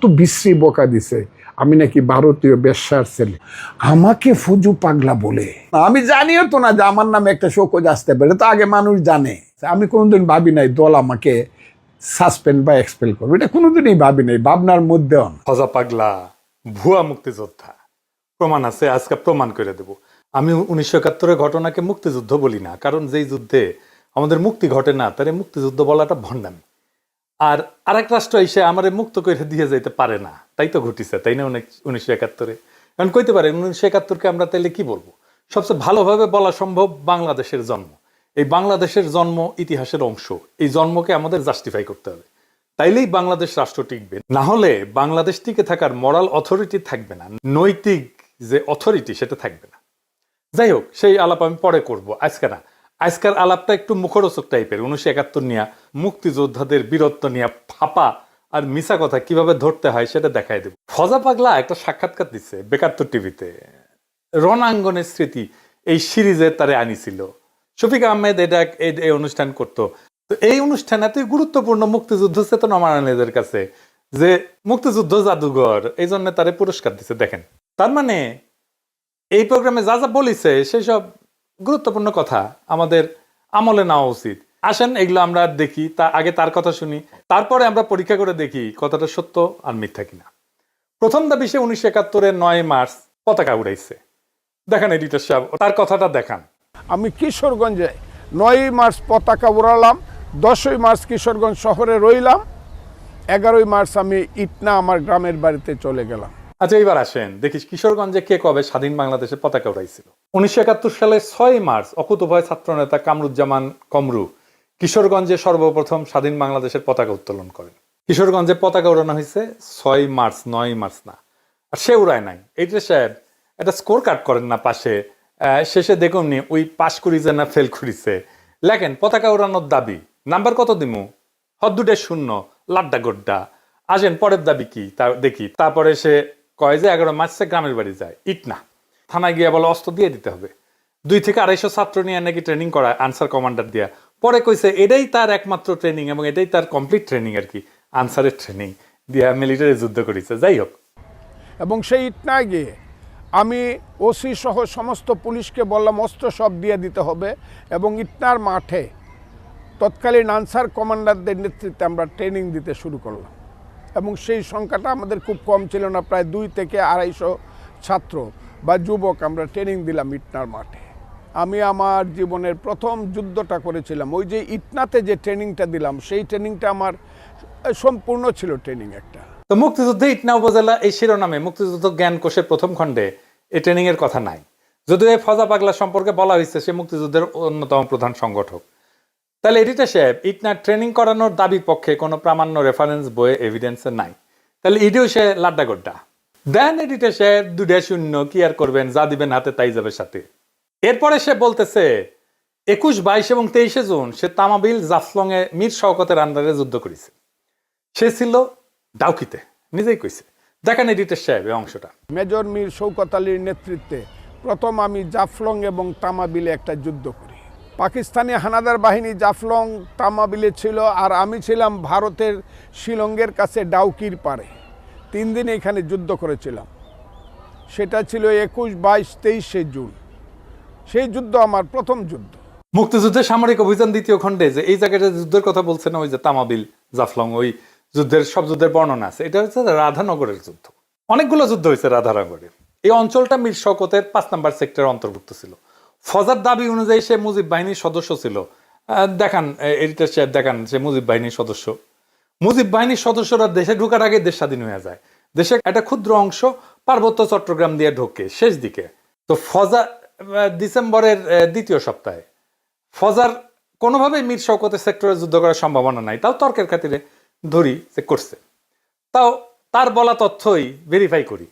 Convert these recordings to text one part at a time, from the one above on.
কত বিশ্রী বকা দিছে আমি নাকি ভারতীয় বেশ্যার ছেলে। আমাকে ফুজু পাগলা বলে, আমি জানিও তো না যে আমার নামে একটা শোকজ আসতে পারে, তো আগে মানুষ জানে। আমি কোনোদিন ভাবি নাই দল আমাকে সাসপেন্ড বা এক্সপেল করবে, এটা কোনোদিনই ভাবি নাই ভাবনার মধ্যেও। ফজা পাগলা ভুয়া মুক্তিযোদ্ধা, প্রমাণ আছে, আজকে প্রমাণ করে দেব। আমি 1971-এর ঘটনাকে মুক্তিযুদ্ধ বলি না, কারণ যেই যুদ্ধে আমাদের মুক্তি ঘটে না তারে মুক্তিযুদ্ধ বলাটা ভণ্ডামি। আর আরেক রাষ্ট্র এসে আমার মুক্ত করে দিয়ে যেতে পারে না, তাই তো ঘটিছে, তাই না? 1971-এ কারণ কইতে পারে 1971-কে আমরা তাইলে কি বলবো? সবচেয়ে ভালোভাবে বলা সম্ভব বাংলাদেশের জন্ম। এই বাংলাদেশের জন্ম ইতিহাসের অংশ, এই জন্মকে আমাদের জাস্টিফাই করতে হবে, তাইলেই বাংলাদেশ রাষ্ট্র টিকবে। না হলে বাংলাদেশ টিকে থাকার মরাল অথরিটি থাকবে না, নৈতিক যে অথরিটি সেটা থাকবে না। যাই হোক, সেই আলাপ আমি পরে করব, আজকে না। আজকের আলাপটা একটু মুখরোচক টাইপের। 1971 নিয়ে, মুক্তিযোদ্ধাদের বীরত্ব নিয়ে ফাপা আর মিছা কথা কিভাবে ধরতে হয় সেটা দেখাই দেব। ফজা পাগলা একটা সাক্ষাৎকার দিচ্ছে বেকাত্তর টিভিতে, রণাঙ্গনের স্মৃতি এই সিরিজে তারে আনিছিল। শফিক আহমেদ এটা এই অনুষ্ঠান করতো। তো এই অনুষ্ঠান এতই গুরুত্বপূর্ণ মুক্তিযুদ্ধ চেতনা মারানীদের কাছে যে মুক্তিযুদ্ধ জাদুঘর এই জন্য তারে পুরস্কার দিচ্ছে। দেখেন, তার মানে এই প্রোগ্রামে যা যা বলিছে সেই সব গুরুত্বপূর্ণ কথা আমাদের আমলে নেওয়া উচিত। আসেন এগুলো আমরা দেখি, আগে তার কথা শুনি, তারপরে আমরা পরীক্ষা করে দেখি কথাটা সত্য আর মিথ্যা কিনা। প্রথম দাবি, সে 1971-এর 9 মার্চ পতাকা উড়াইছে। দেখেন এডিটর সাহেব, তার কথাটা দেখান। আমি কিশোরগঞ্জে 9 মার্চ পতাকা উড়ালাম, 10ই মার্চ কিশোরগঞ্জ শহরে রইলাম, 11ই মার্চ আমি ইটনা আমার গ্রামের বাড়িতে চলে গেলাম। আচ্ছা, এইবার আসেন দেখি কিশোরগঞ্জে কে কবে স্বাধীন বাংলাদেশের পতাকা উড়াইছিল। 1971 সালে 6 মার্চ অকুতোভয় ছাত্রনেতা কামরুজ্জামান কমরু কিশোরগঞ্জে সর্বপ্রথম স্বাধীন বাংলাদেশের পতাকা উত্তোলন করেন। কিশোরগঞ্জে পতাকা উড়ানো হয়েছে 6 মার্চ, 9 মার্চ না। আর সে উড়ায় নাই। এইটা সাহেব একটা স্কোর কার্ড করেন না পাশে, শেষে দেখুন নি ওই পাস করিছে না ফেল করিছে, লেখেন পতাকা উড়ানোর দাবি, নাম্বার কত দিমু, হদ্দুটে 0, লাড্ডা গোড্ডা। আসেন পরের দাবি কি তা দেখি। তারপরে সে কয় যে 11 মার্চে গ্রামের বাড়ি যায়, ইটনা থানায় গিয়ে বলে অস্ত্র দিয়ে দিতে হবে। 2 থেকে 250 ছাত্র নিয়ে নাকি ট্রেনিং করায় আনসার কমান্ডার দিয়া। পরে কইছে এটাই তার একমাত্র ট্রেনিং এবং এটাই তার কমপ্লিট ট্রেনিং আর কি, আনসারের ট্রেনিং দিয়া মিলিটারি যুদ্ধ করেছে। যাই হোক, এবং সেই ইটনায় গিয়ে আমি ওসি সহ সমস্ত পুলিশকে বললাম অস্ত্র সব দিয়ে দিতে হবে, এবং ইটনার মাঠে তৎকালীন আনসার কমান্ডারদের নেতৃত্বে আমরা ট্রেনিং দিতে শুরু করলাম। এবং সেই সংখ্যাটা আমাদের খুব কম ছিল না, প্রায় 2 থেকে 250 ছাত্র বা যুবক আমরা ট্রেনিং দিলাম ইটনার মাঠে। আমি আমার জীবনের প্রথম যুদ্ধটা করেছিলাম, ওই যে ইটনাতে যে ট্রেনিংটা দিলাম সেই ট্রেনিংটা আমার সম্পূর্ণ ছিল ট্রেনিং একটা। তো মুক্তিযুদ্ধে ইটনা উপজেলা এই শিরোনামে মুক্তিযুদ্ধ জ্ঞান কোষের প্রথম খণ্ডে এই ট্রেনিং এর কথা নাই, যদিও এই ফজা পাগলা সম্পর্কে বলা হয়েছে সে মুক্তিযুদ্ধের অন্যতম প্রধান সংগঠক। তাহলে এডিটর সাহেব, ইটনা ট্রেনিং করানোর দাবির পক্ষে কোনো প্রামাণ্য রেফারেন্স বইয়ে এভিডেন্সে নাই, তাহলে এটিও সে লাড্ডা গোড্ডা। দেন এডিটর সাহেব 2-0, কি আর করবেন, যা দিবেন হাতে তাই যাবে সাথে। এরপরে সে বলতেছে 21, 22 এবং 23 জুন সে তামাবিল জাফলং এ মীর শওকতের আন্ডারে যুদ্ধ করেছে। সে ছিল ডাউকিতে, নিজেই কইছে। দেখেন এডিটর সাহেব এই অংশটা। মেজর মীর শওকত আলীর নেতৃত্বে প্রথম আমি জাফলং এবং তামাবিলে একটা যুদ্ধ করি। পাকিস্তানি হানাদার বাহিনী জাফলং তামাবিলে ছিল, আর আমি ছিলাম ভারতের শিলংয়ের কাছে ডাউকির পারে। 3 দিন এখানে যুদ্ধ করেছিলাম। সেটা ছিল 21, 22, 23 জুন। সেই যুদ্ধ আমার প্রথম যুদ্ধ। মুক্তিযুদ্ধের সামরিক অভিযান 2য় খণ্ডে যে এই জায়গাটা যুদ্ধের কথা বলছেন, ওই যে তামাবিল জাফলং, ওই যুদ্ধের সব যুদ্ধের বর্ণনা আছে। এটা হচ্ছে রাধানগরের যুদ্ধ। অনেকগুলো যুদ্ধ হয়েছে রাধানগরে। এই অঞ্চলটা মীর শওকতের 5 নম্বর সেক্টরের অন্তর্ভুক্ত ছিল। ফজার দাবি অনুযায়ী সে মুজিব বাহিনীর সদস্য ছিল। দেখান এডিটর সাহেব, দেখান সে মুজিব বাহিনীর সদস্য। মুজিব বাহিনীর সদস্যরা দেশে ঢোকার আগে দেশ স্বাধীন হয়ে যায়। দেশে একটা ক্ষুদ্র অংশ পার্বত্য চট্টগ্রাম দিয়ে ঢোকে শেষ দিকে। তো ফজা ডিসেম্বরের 2য় সপ্তাহে ফজার কোনোভাবেই মীর শওকতের সেক্টরে যুদ্ধ করার সম্ভাবনা নাই, তাও তর্কের খাতিরে ধরি যে করছে। তাও তার বলা তথ্যই ভেরিফাই করি।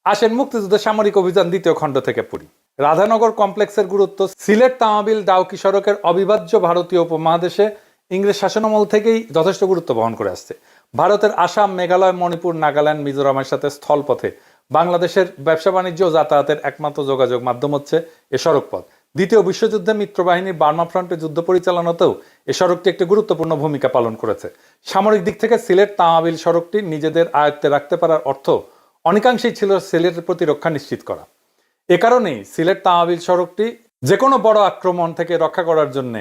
আসেন মুক্তিযুদ্ধের সামরিক অভিযান 2য় খণ্ড থেকে পড়ি। রাধানগর কমপ্লেক্সের গুরুত্ব সিলেট তামাবিল ডাউকি সড়কের অবিভাজ্য ভারতীয় উপমহাদেশে ইংরেজ শাসনামল থেকেই যথেষ্ট গুরুত্ব বহন করে আসছে। ভারতের আসাম, মেঘালয়, মণিপুর, নাগাল্যান্ড, মিজোরামের সাথে স্থলপথে বাংলাদেশের ব্যবসা বাণিজ্য ও যাতায়াতের একমাত্র যোগাযোগ মাধ্যম হচ্ছে এ সড়ক পথ। দ্বিতীয় বিশ্বযুদ্ধে মিত্রবাহিনীর বার্মা ফ্রন্টে যুদ্ধ পরিচালনাতেও এ সড়কটি একটি গুরুত্বপূর্ণ ভূমিকা পালন করেছে। সামরিক দিক থেকে সিলেট তামাবিল সড়কটি নিজেদের আয়ত্তে রাখতে পারার অর্থ অনেকাংশেই ছিল সিলেটের প্রতিরক্ষা নিশ্চিত করা। এ কারণেই সিলেট তামাবিল সড়কটি যে কোনো বড় আক্রমণ থেকে রক্ষা করার জন্য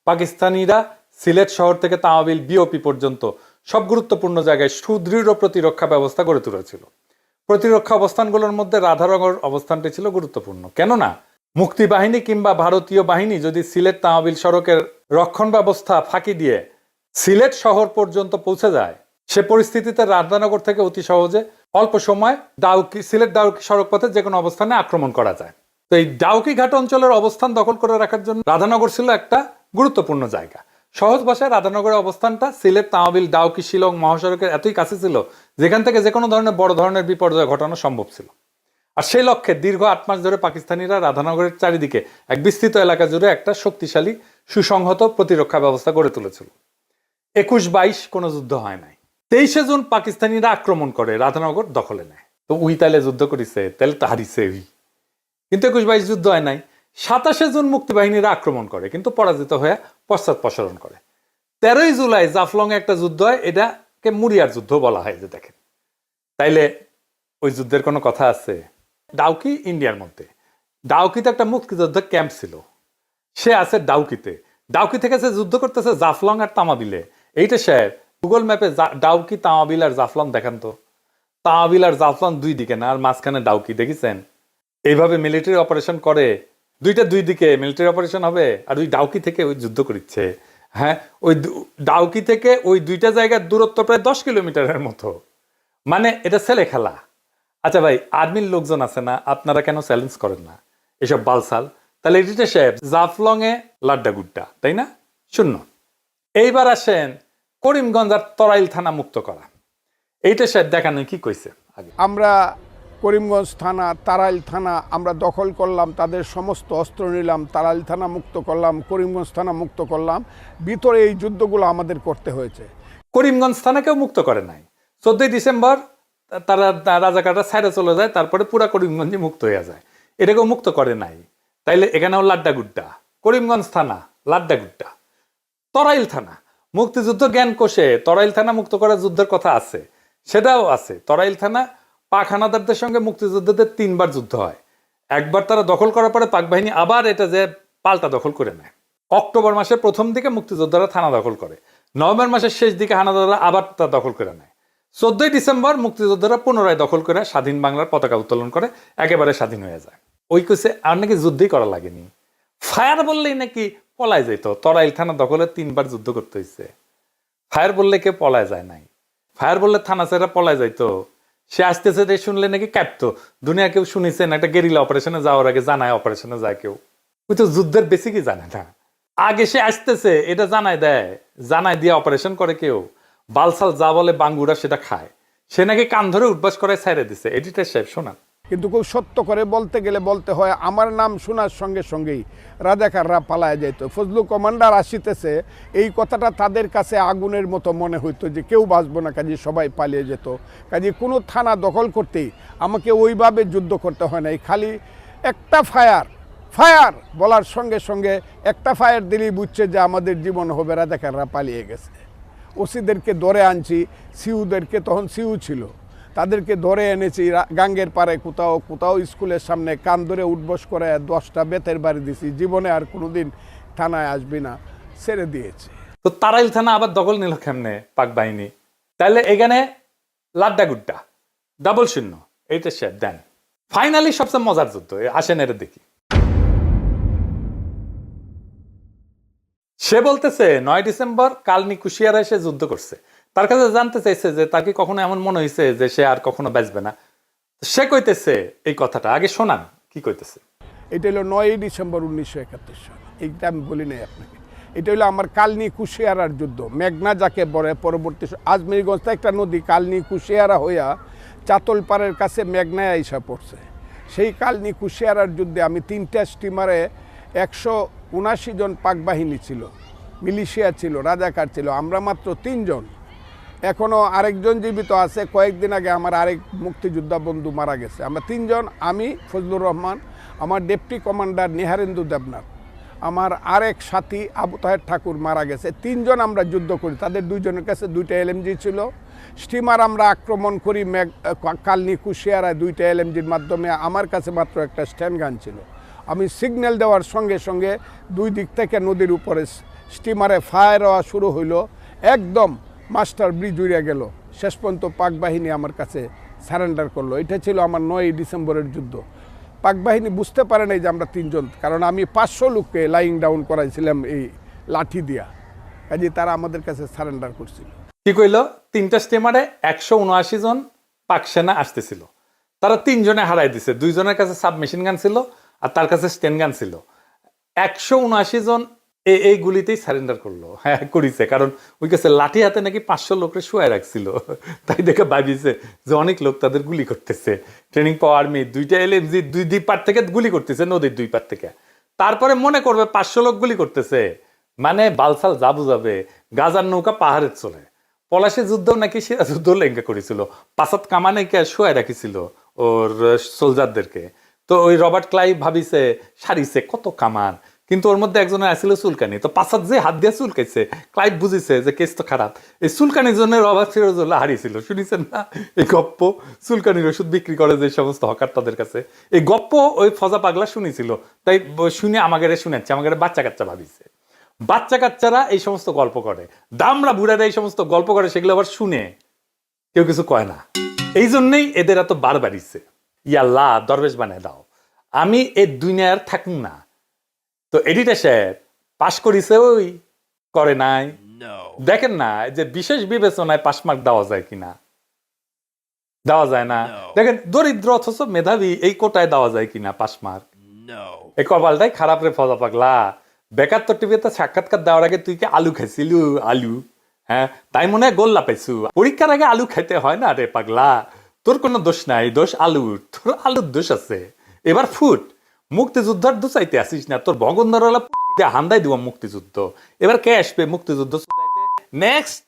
পাকিস্তানিরা সিলেট শহর থেকে তামাবিল বিওপি পর্যন্ত সব গুরুত্বপূর্ণ জায়গায় সুদৃঢ় প্রতিরক্ষা ব্যবস্থা গড়ে তুলেছিল। প্রতিরক্ষা অবস্থানগুলোর মধ্যে রাধানগর অবস্থানটি ছিল গুরুত্বপূর্ণ, কেননা মুক্তিবাহিনী কিংবা ভারতীয় বাহিনী যদি সিলেট তামাবিল সড়কের রক্ষণ ব্যবস্থা ফাঁকি দিয়ে সিলেট শহর পর্যন্ত পৌঁছে যায়, সে পরিস্থিতিতে রাধানগর থেকে অতি সহজে অল্প সময় সিলেট ডাউকি সড়ক পথে যে কোনো অবস্থানে আক্রমণ করা যায়। তো এই ডাউকি ঘাট অঞ্চলের অবস্থান দখল করে রাখার জন্য রাধানগর ছিল একটা গুরুত্বপূর্ণ জায়গা। সহজ ভাষায় রাধানগরের অবস্থানটা সিলেট তামাবিল ডাউকি শিলং মহাসড়কের এতই কাছে ছিল যেখান থেকে যে কোনো ধরনের বড় ধরনের বিপর্যয় ঘটানো সম্ভব ছিল। আর সেই লক্ষ্যে দীর্ঘ 8 মাস ধরে পাকিস্তানিরা রাধানগরের চারিদিকে এক বিস্তৃত এলাকা জুড়ে একটা শক্তিশালী সুসংহত প্রতিরক্ষা ব্যবস্থা গড়ে তুলেছিল। 21-22 কোনো যুদ্ধ হয় নাই। 23শে জুন পাকিস্তানিরা আক্রমণ করে রাধানগর দখলে নেয়। তো উই তাইলে যুদ্ধ করিছে, তাহলে তো হারিছে উই, কিন্তু 21-22 যুদ্ধ হয় নাই। 27শে জুন মুক্তিবাহিনীরা আক্রমণ করে কিন্তু পরাজিত হয়ে পশ্চাৎপসরণ করে। 13ই জুলাই জাফলং এ একটা যুদ্ধ হয়, এটাকে মুরিয়ার যুদ্ধ বলা হয়। যে দেখেন, তাইলে ওই যুদ্ধের কোনো কথা আছে? ডাউকি ইন্ডিয়ার মধ্যে, ডাউকিতে একটা মুক্তিযোদ্ধা ক্যাম্প ছিল, সে আছে ডাউকিতে। ডাউকি থেকে সে যুদ্ধ করতেছে জাফলং আর তামাবিলে। এইটা সাহেব গুগল ম্যাপে ডাউকি তামাবিল আর জাফলং দেখান তো। তামাবিল আর জাফলং দুই দিকে না, আর মাঝখানে ডাউকি, দেখেছেন? এইভাবে মিলিটারি অপারেশন করে, দুই দিকে মিলিটারি অপারেশন হবে, আর ওই ডাউকি থেকে ওই যুদ্ধ করছে। হ্যাঁ, ওই ডাউকি থেকে ওই দুইটা জায়গার দূরত্ব প্রায় 10 কিলোমিটারের মতো। মানে এটা ছেলে খেলা। আচ্ছা ভাই, আর্মির লোকজন আছে না, আপনারা কেন চ্যালেঞ্জ করেন না এসব বালসাল? তাহলে এডিটর সাহেব, জাফলং এ লাড্ডা গুড্ডা, তাই না? শূন্য। এইবার আসেন করিমগঞ্জ আর তরাইল থানা মুক্ত করা। এইটা সাহেব দেখানো কি কইছে আগে। আমরা করিমগঞ্জ থানা, তারাইল থানা আমরা দখল করলাম, তাদের সমস্ত অস্ত্র নিলাম, তারাইল থানা মুক্ত করলাম, করিমগঞ্জ থানা মুক্ত করলাম। ভিতরে এই যুদ্ধগুলো আমাদের করতে হয়েছে। করিমগঞ্জ থানাকেও মুক্ত করে নাই। 14ই ডিসেম্বর তারা রাজাকাররা ছাইড়ে চলে যায়, তারপরে পুরা করিমগঞ্জই মুক্ত হয়ে যায়। এটাকেও মুক্ত করে নাই। তাইলে এখানেও লাড্ডা গুড্ডা। করিমগঞ্জ থানা লাড্ডা গুড্ডা। তরাইল থানা মুক্তিযুদ্ধ জ্ঞান কোষে তরাইল থানা মুক্ত করার যুদ্ধের কথা আছে, সেটাও আছে। তরাইল থানা পাক হানাদারদের সঙ্গে মুক্তিযুদ্ধদের 3 বার যুদ্ধ হয়। একবার তারা দখল করার পরে পাক বাহিনী আবার এটা যে পাল্টা দখল করে নেয়। অক্টোবর মাসের প্রথম দিকে মুক্তিযোদ্ধারা থানা দখল করে, নভেম্বর মাসের শেষ দিকে হানাদাররা আবার তা দখল করে নেয়। 14ই ডিসেম্বর মুক্তিযোদ্ধারা পুনরায় দখল করে স্বাধীন বাংলার পতাকা উত্তোলন করে, একেবারে স্বাধীন হয়ে যায়। ওই কোসে আর নাকি যুদ্ধই করা লাগেনি, ফায়ার বললেই নাকি পলায় যেত। তরাইল থানা দখলে 3 বার যুদ্ধ করতে হয়েছে। ফায়ার বললে কেউ পলায় যায় নাই। ফায়ার বললে থানা ছেড়ে পলায় যাইতো। সে আসতেছে শুনলে নাকি কাঁপতো। দুনিয়া কেউ শুনেছেন একটা গেরিলা অপারেশনে যাওয়ার আগে জানায় অপারেশনে যায় কেউ? ওই তো যুদ্ধের বেসিকই জানে না। আগে সে আসতেছে এটা জানায় দেয়, জানায় দিয়ে অপারেশন করে কেউ। বালসাল যা বলে বাঙ্গুরা সেটা খায়। সে নাকি কান ধরে উঠবাস করে ছাইড়ে দিছে। এডিটর সাহেব শোনান। কিন্তু খুব সত্য করে বলতে গেলে বলতে হয়, আমার নাম শোনার সঙ্গে সঙ্গেই রাজাকাররা পালায় যেত। ফজলু কমান্ডার আসিতেছে, এই কথাটা তাদের কাছে আগুনের মতো মনে হইতো যে কেউ বাঁচবো না, কাজে সবাই পালিয়ে যেত। কাজে কোনো থানা দখল করতেই আমাকে ওইভাবে যুদ্ধ করতে হয় নাই। খালি একটা ফায়ার বলার সঙ্গে সঙ্গে একটা ফায়ার দিলেই বুঝছে যে আমাদের জীবন হবে, রাজাকাররা পালিয়ে গেছে। ওসিদেরকে ধরে আনছি, সিউদেরকে, তখন সিউ ছিল, তাদেরকে ধরে এনেছি গাঙ্গের পাড়ে কোথাও স্কুলের সামনে কান ধরে উঠবস করে 10টা বেতের বাড়ি দিছি। জীবনে আর কোনোদিন থানায় আসবি না, ছেড়ে দিয়েছে। তো তারাইল থানা আবার দখল নিল কেমনে পাক বাহিনী? তাহলে এখানে লাড্ডা গুড্ডা, ডাবল শূন্য। এইটা সে দেন। ফাইনালি সবচেয়ে মজার যুদ্ধ, আসেন এর দেখি। সে বলতেছে 9 ডিসেম্বর কালনি কুশিয়ারা এসে যুদ্ধ করছে। তার কাছে জানতে চাইছে যে তাকে কখনো এমন মনে হয়েছে যে সে আর কখনো বাঁচবে না। সে কইতেছে এই কথাটা, আগে শোনান কি কইতেছে। এটা হলো 9ই ডিসেম্বর 1971 সাল। এইটা আমি বলি নাই আপনাকে। এটা হলো আমার কালনি কুশিয়ারার যুদ্ধ। মেঘনা যাকে বলে, পরবর্তী আজমিরগঞ্জ একটা নদী কালনি কুশিয়ারা হইয়া চাতলপাড়ের কাছে মেঘনায় আইসা পড়ছে। সেই কালনি কুশিয়ারার যুদ্ধে আমি 3টা স্টিমারে 179 জন পাক বাহিনী ছিল, মিলিশিয়া ছিল, রাজাকার ছিল, আমরা মাত্র 3 জন। এখনো আরেকজন জীবিত আছে। কয়েকদিন আগে আমার আরেক মুক্তিযোদ্ধা বন্ধু মারা গেছে। আমরা তিনজন, আমি ফজলুর রহমান, আমার ডেপুটি কমান্ডার নিহারেন্দু দেবনাথ, আমার আরেক সাথী আবু তাহের ঠাকুর মারা গেছে। তিনজন আমরা যুদ্ধ করি। তাদের দুইজনের কাছে 2টা এলএমজি ছিল। স্টিমার আমরা আক্রমণ করি কালনি কুশিয়ারায় 2টা এলএমজির মাধ্যমে। আমার কাছে মাত্র একটা স্ট্যান্ড গান ছিল। আমি সিগন্যাল দেওয়ার সঙ্গে সঙ্গে 2 দিক থেকে নদীর উপরে স্টিমারে ফায়ার হওয়া শুরু হইল। একদম মাস্টার ব্রিজ উড়ে গেল। শেষ পর্যন্ত পাক বাহিনী আমার কাছে সারেন্ডার করলো। এটা ছিল আমার 9ই ডিসেম্বরের যুদ্ধ। পাক বাহিনী বুঝতে পারে নাই যে আমরা তিনজন, কারণ আমি 500 লোককে লাইং ডাউন করাইছিলাম এই লাঠি দিয়া। কাজে তারা আমাদের কাছে সারেন্ডার করছিল। কি কইল? 3টা স্টিমারে 179 জন পাক সেনা আসতেছিল। তারা 3 জনে হারাই দিছে। 2 জনের কাছে সাবমেশিন গান ছিল আর তার কাছে স্টেন গান ছিল। 179 জন এই গুলিতেই সারেন্ডার করলো। হ্যাঁ, করিছে। কারণ ওই কাছে লাঠি হাতে নাকি 500 লোকরে শুয়ে রাখছিল। তাই দেখে ভাবিছে যে অনেক লোক তাদের গুলি করতেছে। ট্রেনিং পাওয়া আর্মি 2টা এলএমজি 2 পার থেকে গুলি করতেছে, নদীর 2 পার থেকে। তারপরে মনে করবে 500 লোক গুলি করতেছে, মানে বালসাল যা বুঝাবে। গাজার নৌকা পাহাড়ের চলে। পলাশী যুদ্ধ নাকি সেরা যুদ্ধ লেঙ্গা করেছিল। পাসাত কামানে শুয়ে রাখিছিল ওর সোলজারদেরকে। তো ওই রবার্ট ক্লাইভ ভাবিছে সারিছে কত কামান, কিন্তু ওর মধ্যে একজনের আসছিল চুলকানি। তো পাসাত যে হাত দিয়ে চুলকাইছে, ক্লাইভ বুঝিছে যে কেস তো খারাপ। এই চুলকানির জন্য রবার্ট সিরাজউল্লাহ হারিয়েছিল। শুনিছেন না এই গপ্প? চুলকানির ওষুধ বিক্রি করে যে সমস্ত হকার তাদের কাছে। এই গপ্প ওই ফজা পাগলা শুনেছিল। তাই শুনে আমাকে শুনেছে, আমাকে বাচ্চা কাচ্চা ভাবিছে। বাচ্চা কাচ্চারা এই সমস্ত গল্প করে, দামরা বুড়ারা এই সমস্ত গল্প করে, সেগুলো আবার শুনে কেউ কিছু কয় না। এই জন্যই এদের এত বার বাড়িছে। ইয়াল্লাহ, দরবেশ বানায় দাও, আমি এই দুনিয়ার থাকুন না। তো এডিটর সাহেব পাশ করিছে, ওই করে নাই। দেখেন না যে বিশেষ বিবেচনায় পাশ মার্ক দেওয়া যায় কিনা? দেওয়া যায় না। দেখেন দরিদ্র অথচ মেধাবী, এই কোটায় দেওয়া যায় কিনা পাশ মার্ক? এই কপালটাই খারাপ রে ফজা পাগলা। বেকার তোর টিভিতে সাক্ষাৎকার দেওয়ার আগে তুই কি আলু খাইছিলু? আলু, হ্যাঁ, তাই মনে হয় গোল্লা পাইছু। পরীক্ষার আগে আলু খাইতে হয় না রে পাগলা। তোর কোনো দোষ নাই, দোষ আলুর। তোর আলুর দোষ আছে। এবার ফুট, মুক্তিযুদ্ধর দুচাইতে আসিস না। তোর ভগন্দর হান্দাই দিব মুক্তিযুদ্ধ। এবার কে আসবে মুক্তিযুদ্ধ? নেক্সট।